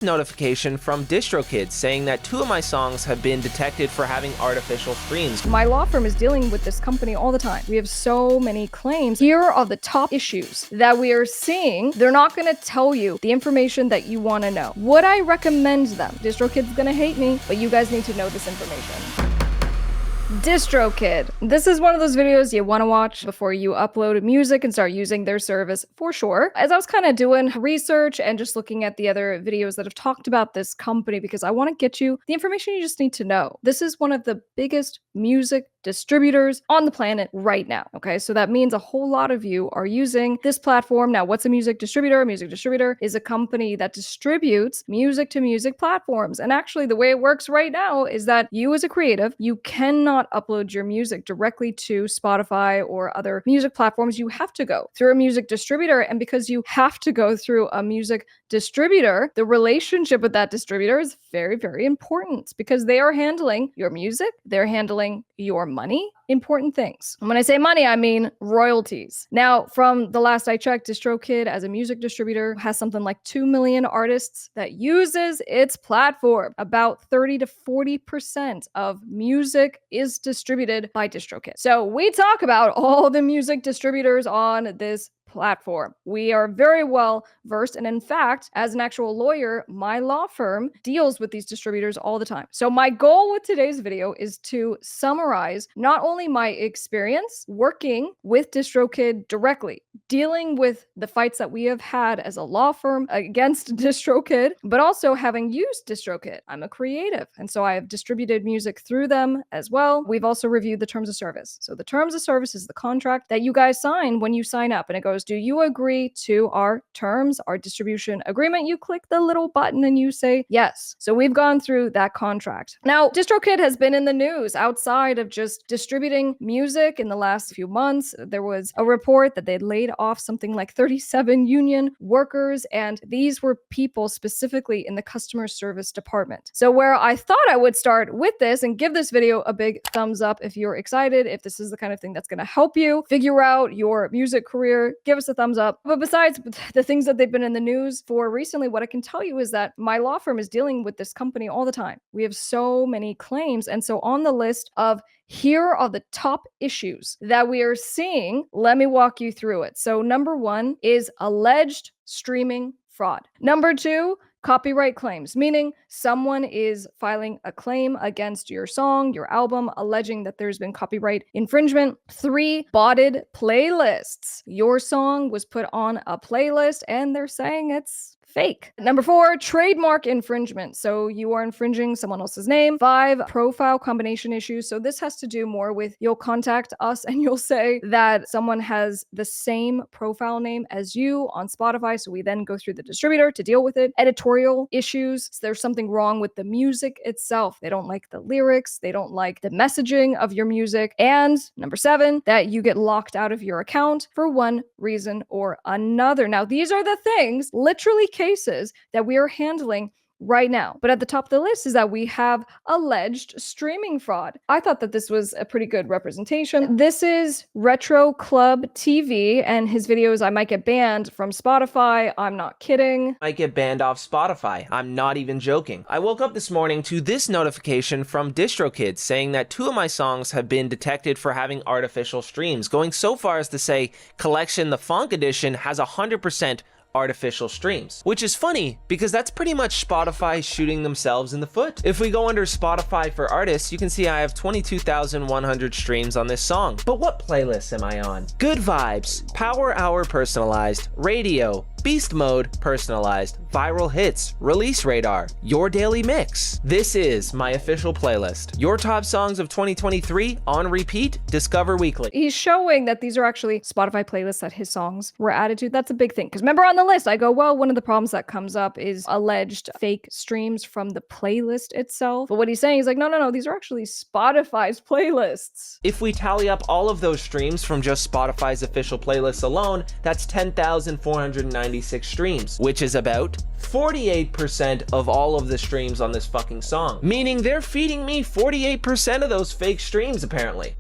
Notification from DistroKid saying that 2 of my songs have been detected for having artificial streams. My law firm is dealing with this company all the time. We have so many claims. Here are the top issues that we are seeing. They're not going to tell you the information that you want to know. Would I recommend them? DistroKid's going to hate me, but you guys need to know this information. DistroKid. This is one of those videos you want to watch before you upload music and start using their service for sure. As I was kind of doing research and just looking at the other videos that have talked about this company, because I want to get you the information you just need to know. This is one of the biggest music distributors on the planet right now. Okay, so that means a whole lot of you are using this platform. Now, what's a music distributor? A music distributor is a company that distributes music to music platforms. And actually, the way it works right now is that you as a creative, you cannot upload your music directly to Spotify or other music platforms. You have to go through a music distributor. And because you have to go through a music distributor, the relationship with that distributor is very, very important because they are handling your music, they're handling your money, important things. And when I say money, I mean royalties. Now, from the last I checked, DistroKid as a music distributor has something like 2 million artists that uses its platform. About 30 to 40% of music is distributed by DistroKid. So we talk about all the music distributors on this platform. We are very well versed. And in fact, as an actual lawyer, my law firm deals with these distributors all the time. So my goal with today's video is to summarize not only my experience working with DistroKid directly, dealing with the fights that we have had as a law firm against DistroKid, but also having used DistroKid. I'm a creative, and so I have distributed music through them as well. We've also reviewed the terms of service. So the terms of service is the contract that you guys sign when you sign up, and it goes, do you agree to our terms, our distribution agreement? You click the little button and you say yes. So we've gone through that contract. Now, DistroKid has been in the news outside of just distributing music in the last few months. There was a report that they'd laid off something like 37 union workers, and these were people specifically in the customer service department. So where I thought I would start with this and give this video a big thumbs up if you're excited, if this is the kind of thing that's going to help you figure out your music career, give us a thumbs up. But besides the things that they've been in the news for recently, what I can tell you is that my law firm is dealing with this company all the time. We have so many claims. And so on the list of here are the top issues that we are seeing, let me walk you through it. So number 1 is alleged streaming fraud. Number 2, copyright claims, meaning someone is filing a claim against your song, your album, alleging that there's been copyright infringement. 3, botted playlists. Your song was put on a playlist and they're saying it's fake. Number 4, trademark infringement. So you are infringing someone else's name. 5, profile combination issues. So this has to do more with you'll contact us and you'll say that someone has the same profile name as you on Spotify. So we then go through the distributor to deal with it. Editorial issues. So there's something wrong with the music itself. They don't like the lyrics. They don't like the messaging of your music. And number 7, that you get locked out of your account for one reason or another. Now, these are the things, literally cases that we are handling right now. But at the top of the list is that we have alleged streaming fraud. I thought that this was a pretty good representation. This is Retroklub TV, and his videos, I might get banned from Spotify. I'm not kidding. I get banned off Spotify. I'm not even joking. I woke up this morning to this notification from DistroKid saying that 2 of my songs have been detected for having artificial streams, going so far as to say Collection the Funk Edition has 100% artificial streams, which is funny because that's pretty much Spotify shooting themselves in the foot. If we go under Spotify for artists, you can see I have 22,100 streams on this song. But what playlists am I on? Good Vibes, Power Hour Personalized, Radio, Beast Mode Personalized, Viral Hits, Release Radar, Your Daily Mix. This is my official playlist. Your top songs of 2023 on repeat, discover weekly. He's showing that these are actually Spotify playlists that his songs were added to. That's a big thing. Because remember on the list, I go, well, one of the problems that comes up is alleged fake streams from the playlist itself. But what he's saying is like, no, these are actually Spotify's playlists. If we tally up all of those streams from just Spotify's official playlists alone, that's 10,496 streams, which is about 48% of all of the streams on this fucking song. Meaning they're feeding me 48% of those fake streams, apparently.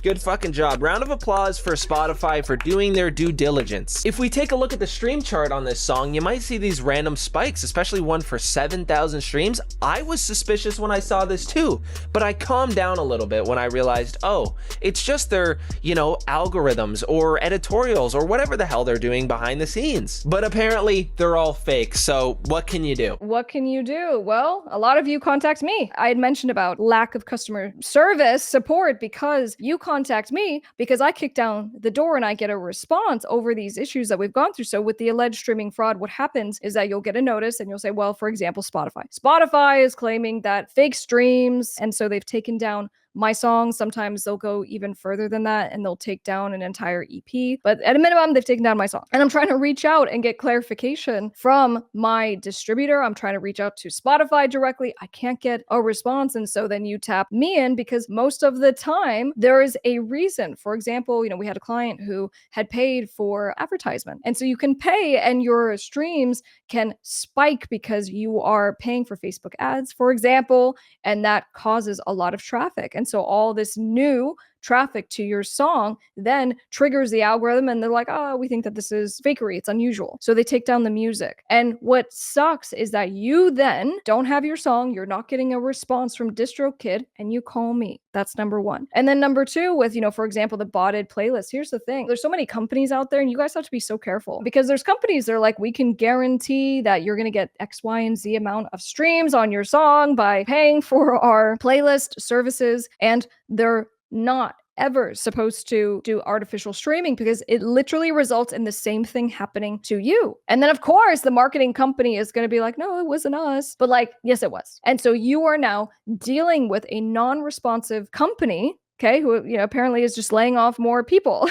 Good fucking job. Round of applause for Spotify for doing their due diligence. If we take a look at the stream chart on this song, you might see these random spikes, especially one for 7,000 streams. I was suspicious when I saw this too, but I calmed down a little bit when I realized, oh, it's just their, algorithms or editorials or whatever the hell they're doing behind the scenes. But apparently they're all fake, so what can you do? What can you do? Well, a lot of you contact me. I had mentioned about lack of customer service support because you contact me because I kick down the door and I get a response over these issues that we've gone through. So with the alleged streaming fraud, what happens is that you'll get a notice and you'll say, well, for example, Spotify. Spotify is claiming that fake streams, and so they've taken down my songs. Sometimes they'll go even further than that and they'll take down an entire EP. But at a minimum, they've taken down my song. And I'm trying to reach out and get clarification from my distributor. I'm trying to reach out to Spotify directly. I can't get a response. And so then you tap me in because most of the time there is a reason. For example, we had a client who had paid for advertisement. And so you can pay and your streams can spike because you are paying for Facebook ads, for example, and that causes a lot of traffic. And so all this new traffic to your song then triggers the algorithm and they're like, oh, we think that this is fakery. It's unusual. So they take down the music. And what sucks is that you then don't have your song. You're not getting a response from DistroKid and you call me. That's number one. And then number two with, for example, the botted playlist. Here's the thing. There's so many companies out there and you guys have to be so careful because there's companies that are like, we can guarantee that you're going to get X, Y, and Z amount of streams on your song by paying for our playlist services. And they're not ever supposed to do artificial streaming because it literally results in the same thing happening to you. And then of course the marketing company is going to be like, no, it wasn't us. But like, yes, it was. And so you are now dealing with a non-responsive company, okay, who apparently is just laying off more people.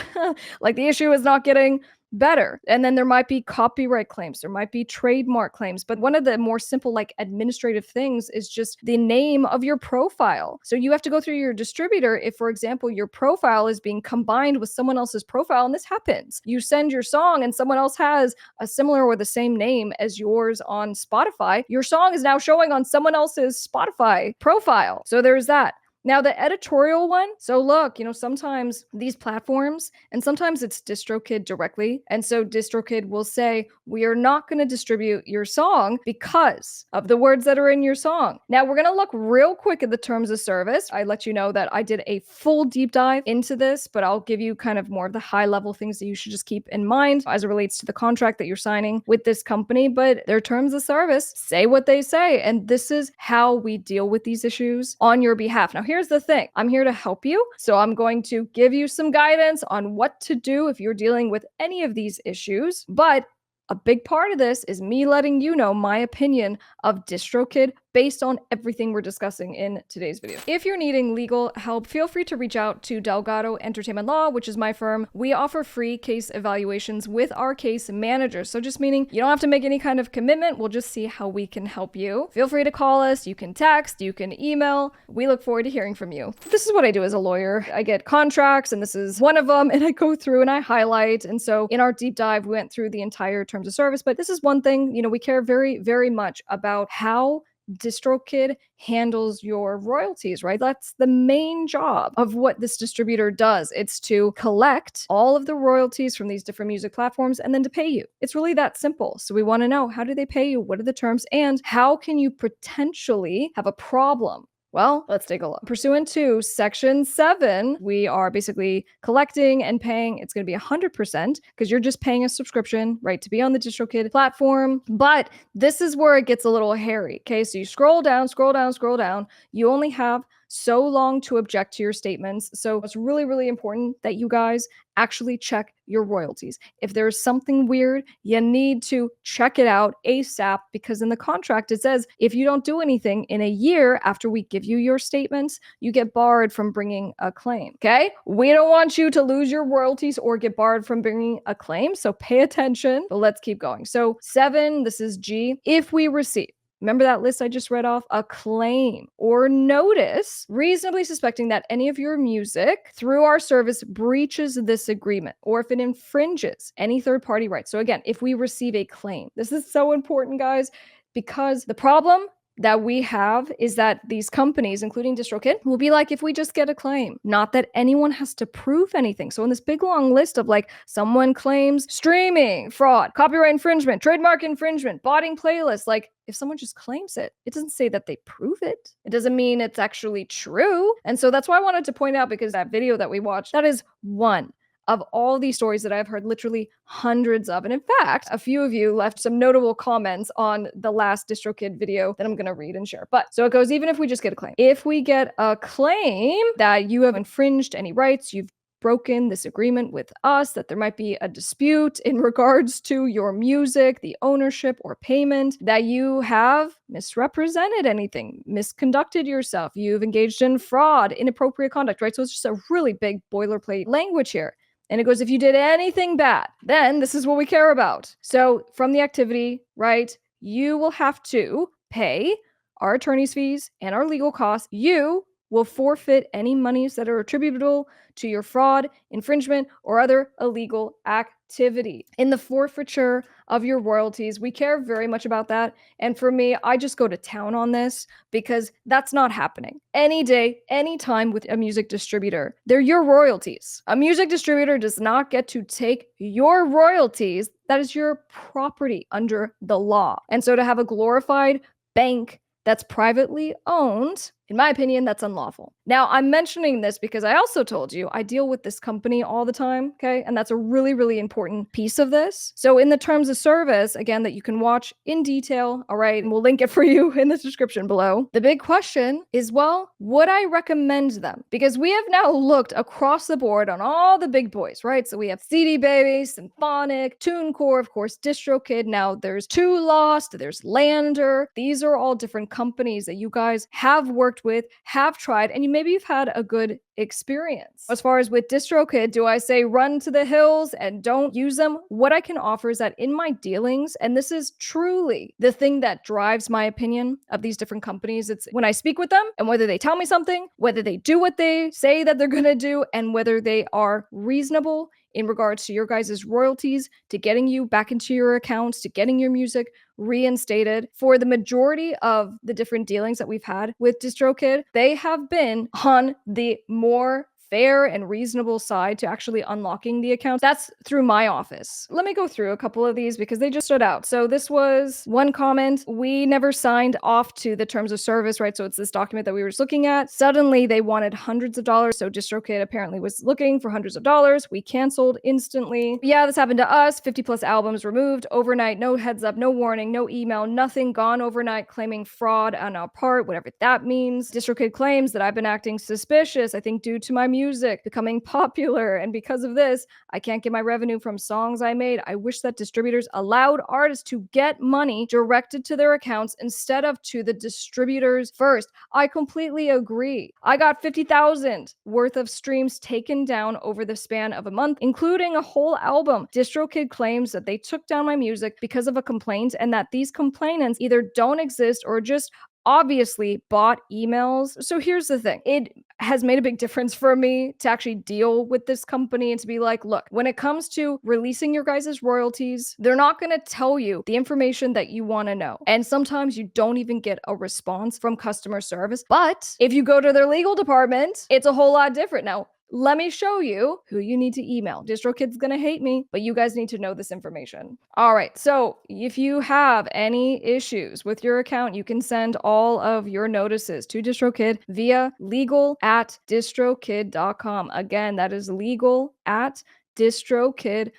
Like the issue is not getting better. And then there might be copyright claims, there might be trademark claims, but one of the more simple like administrative things is just the name of your profile. So you have to go through your distributor if, for example, your profile is being combined with someone else's profile, and this happens. You send your song and someone else has a similar or the same name as yours on Spotify. Your song is now showing on someone else's Spotify profile. So there's that. Now, the editorial one, so look, sometimes these platforms, and sometimes it's DistroKid directly, and so DistroKid will say, we are not going to distribute your song because of the words that are in your song. Now, we're going to look real quick at the terms of service. I let you know that I did a full deep dive into this, but I'll give you kind of more of the high-level things that you should just keep in mind as it relates to the contract that you're signing with this company, but their terms of service say what they say, and this is how we deal with these issues on your behalf. Now, here's the thing. I'm here to help you. So I'm going to give you some guidance on what to do if you're dealing with any of these issues. But a big part of this is me letting you know my opinion of DistroKid based on everything we're discussing in today's video. If you're needing legal help, feel free to reach out to Delgado Entertainment Law, which is my firm. We offer free case evaluations with our case managers. So just meaning you don't have to make any kind of commitment. We'll just see how we can help you. Feel free to call us. You can text, you can email. We look forward to hearing from you. This is what I do as a lawyer. I get contracts and this is one of them, and I go through and I highlight. And so in our deep dive, we went through the entire terms of service, but this is one thing, we care very, very much about how DistroKid handles your royalties, right? That's the main job of what this distributor does. It's to collect all of the royalties from these different music platforms and then to pay you. It's really that simple. So we want to know, how do they pay you? What are the terms? And how can you potentially have a problem? Well, let's take a look. Pursuant to Section 7, we are basically collecting and paying. It's going to be 100% because you're just paying a subscription, right, to be on the DistroKid platform. But this is where it gets a little hairy, okay? So you scroll down, scroll down, scroll down. You only have so long to object to your statements. So it's really, really important that you guys actually check your royalties. If there's something weird, you need to check it out ASAP, because in the contract it says if you don't do anything in a year after we give you your statements, you get barred from bringing a claim. Okay? We don't want you to lose your royalties or get barred from bringing a claim. So pay attention, but let's keep going. So 7, this is G. If we receive, remember that list I just read off? A claim or notice reasonably suspecting that any of your music through our service breaches this agreement, or if it infringes any third-party rights. So again, if we receive a claim, this is so important, guys, because the problem that we have is that these companies, including DistroKid, will be like, if we just get a claim, not that anyone has to prove anything. So in this big long list of like, someone claims streaming fraud, copyright infringement, trademark infringement, botting playlists, like if someone just claims it, it doesn't say that they prove it. It doesn't mean it's actually true. And so that's why I wanted to point out, because that video that we watched, that is one of all these stories that I've heard literally hundreds of. And in fact, a few of you left some notable comments on the last DistroKid video that I'm going to read and share. But so it goes, even if we just get a claim. If we get a claim that you have infringed any rights, you've broken this agreement with us, that there might be a dispute in regards to your music, the ownership or payment, that you have misrepresented anything, misconducted yourself, you've engaged in fraud, inappropriate conduct, right? So it's just a really big boilerplate language here. And it goes, if you did anything bad, then this is what we care about. So from the activity, right, you will have to pay our attorney's fees and our legal costs. You will forfeit any monies that are attributable to your fraud, infringement, or other illegal activity. In the forfeiture of your royalties, we care very much about that. And for me, I just go to town on this because that's not happening. Any day, any time with a music distributor, they're your royalties. A music distributor does not get to take your royalties. That is your property under the law. And so to have a glorified bank that's privately owned, in my opinion, that's unlawful. Now, I'm mentioning this because I also told you I deal with this company all the time, okay? And that's a really, really important piece of this. So in the terms of service, again, that you can watch in detail, all right, and we'll link it for you in the description below. The big question is, well, would I recommend them? Because we have now looked across the board on all the big boys, right? So we have CD Baby, Symphonic, TuneCore, of course, DistroKid. Now there's Two Lost, there's Lander. These are all different companies that you guys have worked with, have tried, and maybe you've had a good experience. As far as with DistroKid, do I say run to the hills and don't use them? What I can offer is that in my dealings, and this is truly the thing that drives my opinion of these different companies, it's when I speak with them and whether they tell me something, whether they do what they say that they're gonna do, and whether they are reasonable in regards to your guys' royalties, to getting you back into your accounts, to getting your music reinstated. For the majority of the different dealings that we've had with DistroKid, they have been on the more fair and reasonable side to actually unlocking the accounts. That's through my office. Let me go through a couple of these because they just stood out. So this was one comment. We never signed off to the terms of service, right? So it's this document that we were just looking at. Suddenly they wanted hundreds of dollars. So DistroKid apparently was looking for hundreds of dollars. We canceled instantly. Yeah, this happened to us. 50 plus albums removed overnight. No heads up, no warning, no email, nothing, gone overnight, claiming fraud on our part, whatever that means. DistroKid claims that I've been acting suspicious, I think due to my music becoming popular, and because of this, I can't get my revenue from songs I made. I wish that distributors allowed artists to get money directed to their accounts instead of to the distributors first. I completely agree. I got 50,000 worth of streams taken down over the span of a month, including a whole album. DistroKid claims that they took down my music because of a complaint, and that these complainants either don't exist or just obviously bought emails. So here's the thing. It has made a big difference for me to actually deal with this company and to be like, look, when it comes to releasing your guys' royalties, they're not going to tell you the information that you want to know. And sometimes you don't even get a response from customer service. But if you go to their legal department, it's a whole lot different. Now, let me show you who you need to email. DistroKid's gonna hate me, but you guys need to know this information. All right, so if you have any issues with your account, you can send all of your notices to DistroKid via legal@distrokid.com. Again, that is legal@distrokid.com.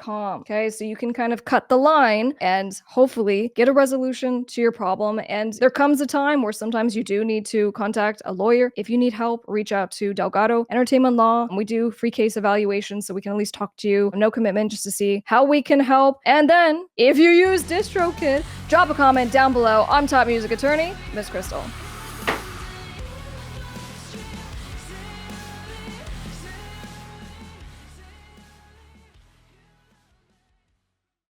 Okay, so you can kind of cut the line and hopefully get a resolution to your problem. And there comes a time where sometimes you do need to contact a lawyer. If you need help, reach out to Delgado Entertainment Law. And we do free case evaluations, so we can at least talk to you. No commitment, just to see how we can help. And then if you use DistroKid, drop a comment down below. I'm top music attorney, Miss Krystle.